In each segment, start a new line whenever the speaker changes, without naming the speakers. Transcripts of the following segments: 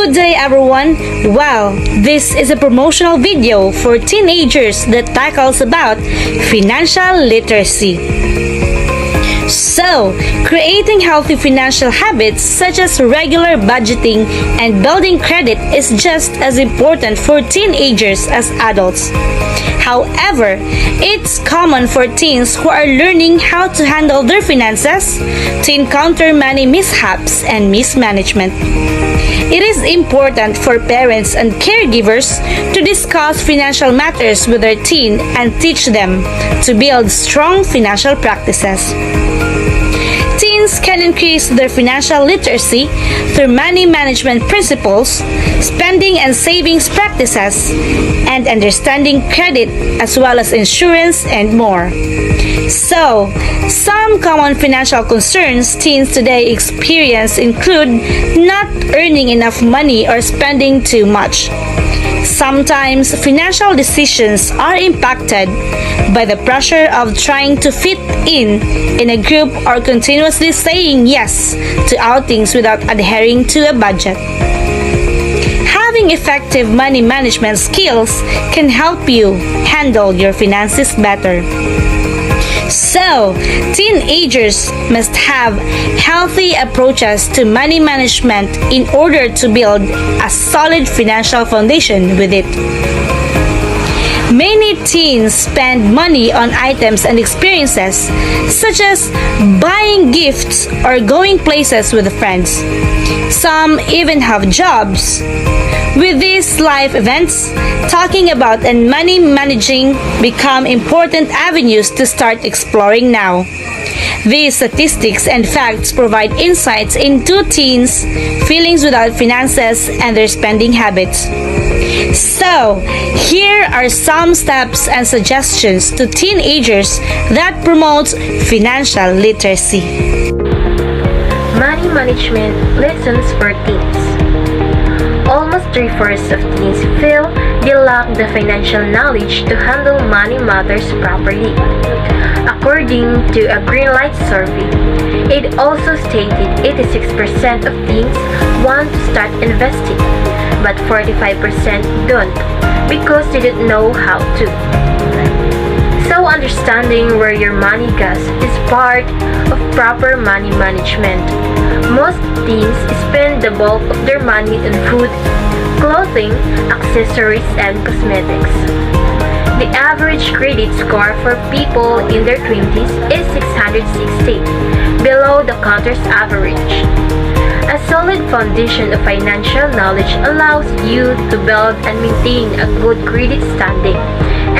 Good day everyone! Well, this is a promotional video for teenagers that tackles about financial literacy. So, creating healthy financial habits such as regular budgeting and building credit is just as important for teenagers as adults. However, it's common for teens who are learning how to handle their finances to encounter many mishaps and mismanagement. It is important for parents and caregivers to discuss financial matters with their teen and teach them to build strong financial practices. Teens can increase their financial literacy through money management principles, spending and savings practices, and understanding credit as well as insurance and more. So, some common financial concerns teens today experience include not earning enough money or spending too much. Sometimes financial decisions are impacted by the pressure of trying to fit in a group or continuously saying yes to outings without adhering to a budget. Having effective money management skills can help you handle your finances better. So, teenagers must have healthy approaches to money management in order to build a solid financial foundation with it. Many teens spend money on items and experiences, such as buying gifts or going places with friends. Some even have jobs. With these life events, talking about and money managing become important avenues to start exploring now. These statistics and facts provide insights into teens' feelings without finances and their spending habits. So, here are some steps and suggestions to teenagers that promotes financial literacy.
Money management lessons for teens. Almost 3/4 of teens feel they lack the financial knowledge to handle money matters properly. According to a Greenlight survey, it also stated 86% of teens want to start investing, but 45% don't because they don't know how to. So understanding where your money goes is part of proper money management. Most teens spend the bulk of their money on food, clothing, accessories, and cosmetics. The average credit score for people in their 20s is 660, below the country's average. A solid foundation of financial knowledge allows you to build and maintain a good credit standing,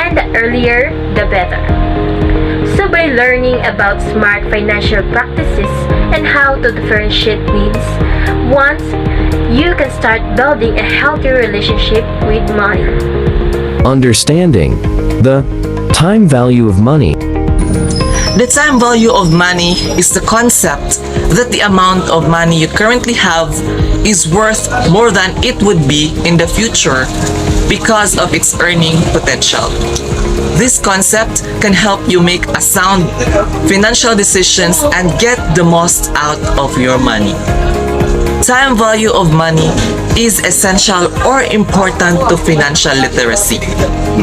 and the earlier, the better. So by learning about smart financial practices and how to differentiate needs, once you can start building a healthy relationship with money.
Understanding the time value of money.
The time value of money is the concept that the amount of money you currently have is worth more than it would be in the future because of its earning potential. This concept can help you make a sound financial decisions and get the most out of your money. Time value of money is essential or important to financial literacy.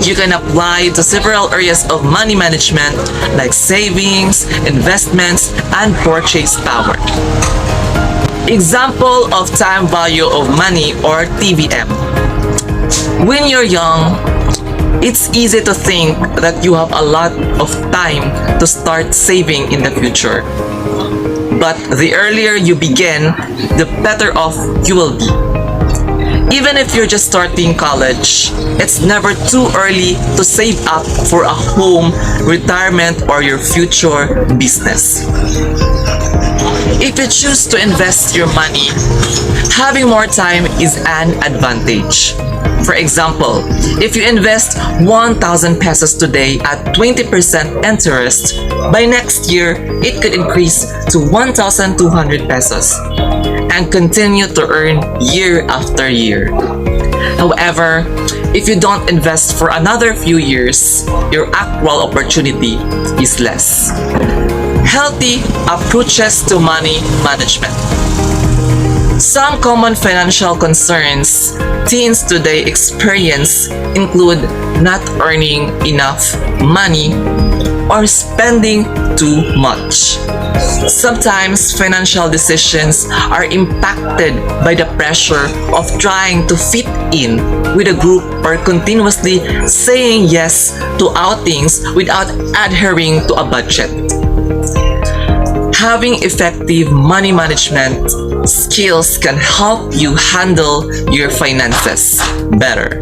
You can apply to several areas of money management like savings, investments, and purchase power. Example of time value of money or TVM. When you're young, it's easy to think that you have a lot of time to start saving in the future. But the earlier you begin, the better off you will be. Even if you're just starting college, it's never too early to save up for a home, retirement, or your future business. If you choose to invest your money, having more time is an advantage. For example, if you invest 1,000 pesos today at 20% interest, by next year, it could increase to 1,200 pesos and continue to earn year after year. However, if you don't invest for another few years, your actual opportunity is less. Healthy approaches to money management. Some common financial concerns teens today experience include not earning enough money or spending too much. Sometimes financial decisions are impacted by the pressure of trying to fit in with a group or continuously saying yes to outings without adhering to a budget. Having effective money management skills can help you handle your finances better.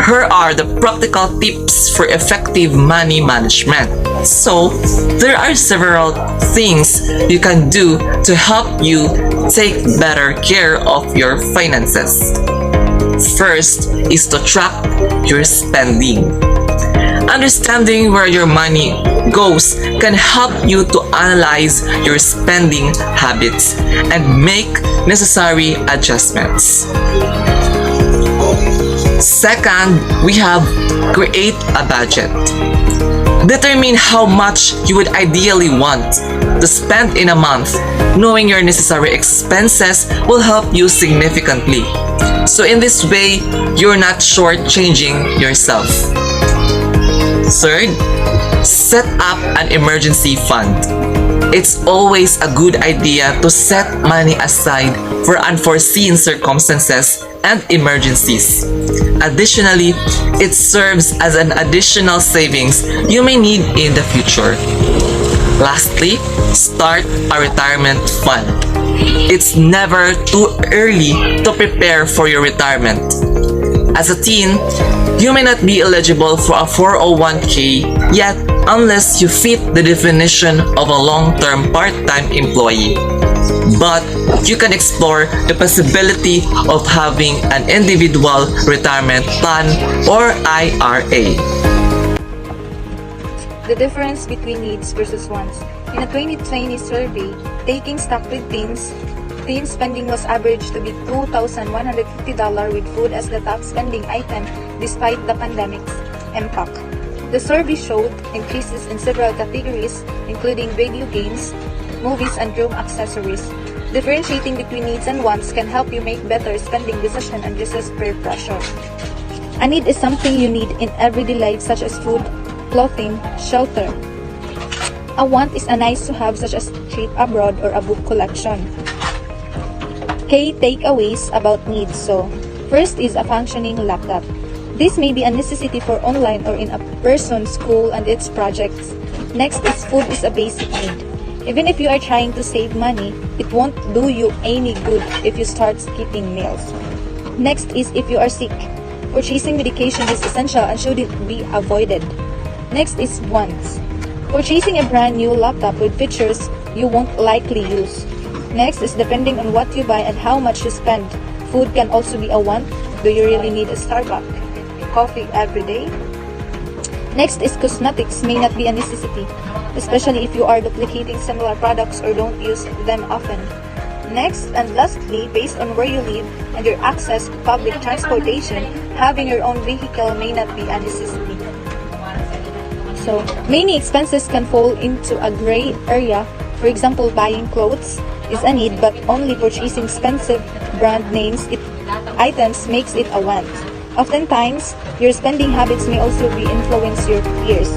Here are the practical tips for effective money management. So, there are several things you can do to help you take better care of your finances. First is to track your spending. Understanding where your money goes can help you to analyze your spending habits and make necessary adjustments. Second, we have create a budget. Determine how much you would ideally want to spend in a month. Knowing your necessary expenses will help you significantly. So in this way, you're not shortchanging yourself. Third, set up an emergency fund. It's always a good idea to set money aside for unforeseen circumstances and emergencies. Additionally, it serves as an additional savings you may need in the future. Lastly, start a retirement fund. It's never too early to prepare for your retirement. As a teen, you may not be eligible for a 401k yet unless you fit the definition of a long-term part-time employee. But you can explore the possibility of having an individual retirement plan or IRA.
The difference between needs versus wants. In a 2020 survey, taking stock with teens, teen spending was averaged to be $2,150 with food as the top spending item despite the pandemic's impact. The survey showed increases in several categories including video games, movies, and room accessories. Differentiating between needs and wants can help you make better spending decisions and resist peer pressure. A need is something you need in everyday life such as food, clothing, shelter. A want is a nice to have such as a trip abroad or a book collection. Key takeaways about needs. So, first is a functioning laptop. This may be a necessity for online or in a person's school and its projects. Next is food is a basic need. Even if you are trying to save money, it won't do you any good if you start skipping meals. Next is if you are sick. Purchasing medication is essential and should be avoided. Next is wants. Purchasing a brand new laptop with features you won't likely use. Next is depending on what you buy and how much you spend. Food can also be a want. Do you really need a Starbucks coffee every day? Next is cosmetics may not be a necessity, especially if you are duplicating similar products or don't use them often. Next and lastly, based on where you live and your access to public transportation, having your own vehicle may not be a necessity. So, many expenses can fall into a gray area. For example, buying clothes is a need, but only purchasing expensive brand names items makes it a want. Oftentimes, your spending habits may also be influence your peers.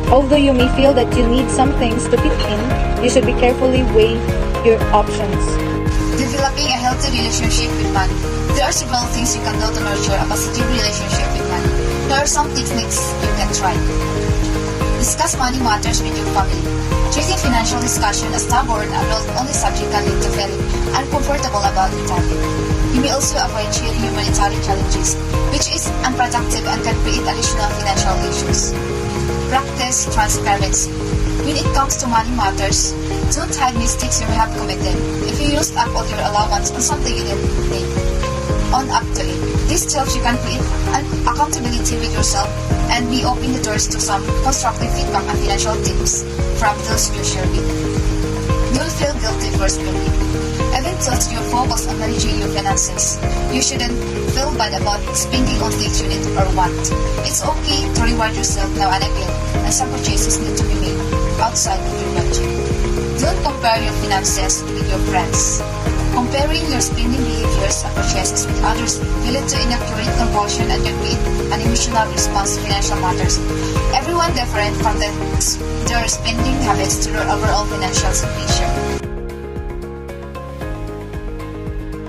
Although you may feel that you need some things to fit in, you should be carefully weigh your options.
Developing a healthy relationship with money. There are several things you can do to nurture a positive relationship with money. There are some techniques you can try. Discuss money matters with your family. Treating financial discussion as taboo or an adult-only subject can lead to feeling uncomfortable about the topic. You may also avoid sharing your monetary challenges, which is unproductive and can create additional financial issues. Practice transparency. When it comes to money matters, don't hide mistakes you may have committed. If you used up all your allowance on something you didn't need, own up to it. This helps you can create an accountability with yourself and be open the doors to some constructive feedback and financial tips from those you share with. You'll feel guilty for spending. Even though you're focused on managing your finances, you shouldn't feel bad about spending on things you need or want. It's okay to reward yourself now and again, and some purchases need to be made outside of your budget. Don't compare your finances with your friends. Comparing your spending behaviors and purchases with others will lead to inaccurate compulsion and can create an emotional response to financial matters. Everyone different from their spending habits to their overall financial situation.